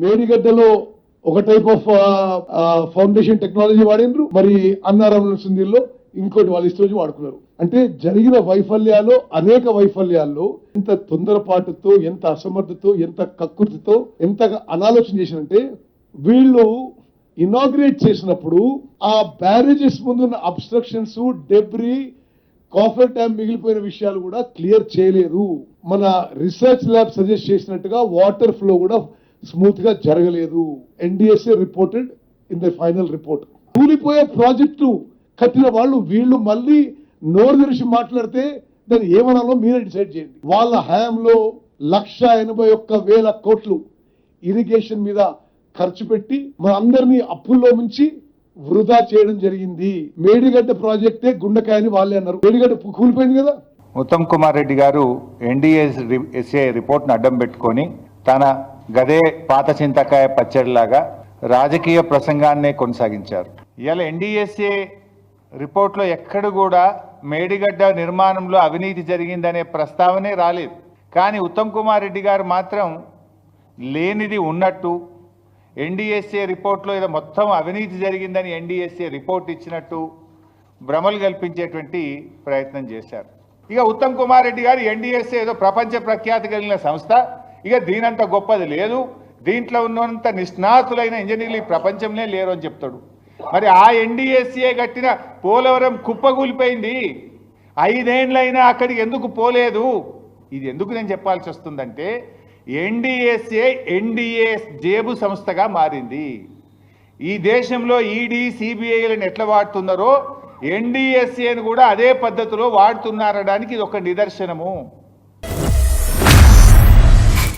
మేడిగడ్డలో ఒక type of foundation technology వాడినరు, మరి అన్నారం సుందీల్లో ఇంకోటి వాళ్ళు ఇష్టం వాడుకున్నారు. అంటే జరిగిన వైఫల్యాలు, అనేక వైఫల్యాల్లో ఎంత తొందరపాటుతో, ఎంత అసమర్థతో, ఎంత కక్కుర్తితో, ఎంత అనాలోచన చేసినంటే వీళ్ళు ఇనాగ్రేట్ చేసినప్పుడు ఆ బ్యారేజెస్ ముందున్న అబ్స్ట్రక్షన్స్, డెబ్రీ, కాఫర్ డ్యామ్ మిగిలిపోయిన విషయాలు కూడా క్లియర్ చేయలేదు. మన రీసెర్చ్ ల్యాబ్ సజెస్ట్ చేసినట్టుగా వాటర్ ఫ్లో కూడా స్మూత్ గా జరగలేదు. NDSA reported in the final report. కూలిపోయే ప్రాజెక్టు కట్టిన వాళ్ళు వీళ్ళు మళ్ళీ నోరు తెరిచి మాట్లాడితే దాన్ని ఏమనాలో మీరే డిసైడ్ చేయండి. వాళ్ళ హయాంలో 1,81,000 కోట్లు ఇరిగేషన్ మీద ఖర్చు పెట్టి మన అందరినీ అప్పుల్లో ముంచి వృధా చేయడం జరిగింది. మేడిగడ్డ ప్రాజెక్టే గుండెకాయని వాళ్ళే అన్నారు. మేడిగడ్డ కూలిపోయింది కదా. ఉత్తమ్ కుమార్ రెడ్డి గారు ఎన్డీఎస్ఏ రిపోర్ట్ను అడ్డం పెట్టుకొని తన గదే పాత చింతకాయ పచ్చడిలాగా రాజకీయ ప్రసంగాన్నే కొనసాగించారు. ఇవాళ ఎన్డీఎస్ఏ రిపోర్ట్లో ఎక్కడ కూడా మేడిగడ్డ నిర్మాణంలో అవినీతి జరిగిందనే ప్రస్తావనే రాలేదు. కానీ ఉత్తమ్ కుమార్ రెడ్డి గారు మాత్రం లేనిది ఉన్నట్టు ఎన్డీఎస్ఏ రిపోర్ట్లో ఏదో మొత్తం అవినీతి జరిగిందని ఎన్డీఎస్ఏ రిపోర్ట్ ఇచ్చినట్టు భ్రమలు కల్పించేటువంటి ప్రయత్నం చేశారు. ఇక ఉత్తమ్ కుమార్ రెడ్డి గారు ఎన్డీఎస్ఏ ఏదో ప్రపంచ ప్రఖ్యాతి కలిగిన సంస్థ, ఇక దీనంత గొప్పది లేదు, దీంట్లో ఉన్నంత నిష్ణాతులైన ఇంజనీర్లు ఈ ప్రపంచంలో లేరు అని చెప్తాడు. మరి ఆ ఎన్డీఎస్ఏ కట్టిన పోలవరం కుప్పగూలిపోయింది, 5 ఏళ్ళైనా అక్కడికి ఎందుకు పోలేదు? ఇది ఎందుకు నేను చెప్పాల్సి వస్తుందంటే ఎన్డీఎస్ఏ ఎన్డీఏ జేబు సంస్థగా మారింది. ఈ దేశంలో ఈడీ, సిబిఐలను ఎట్లా వాడుతున్నారో ఎన్డీఎస్ఏను కూడా అదే పద్ధతిలో వాడుతున్నారనడానికి ఇది ఒక నిదర్శనము.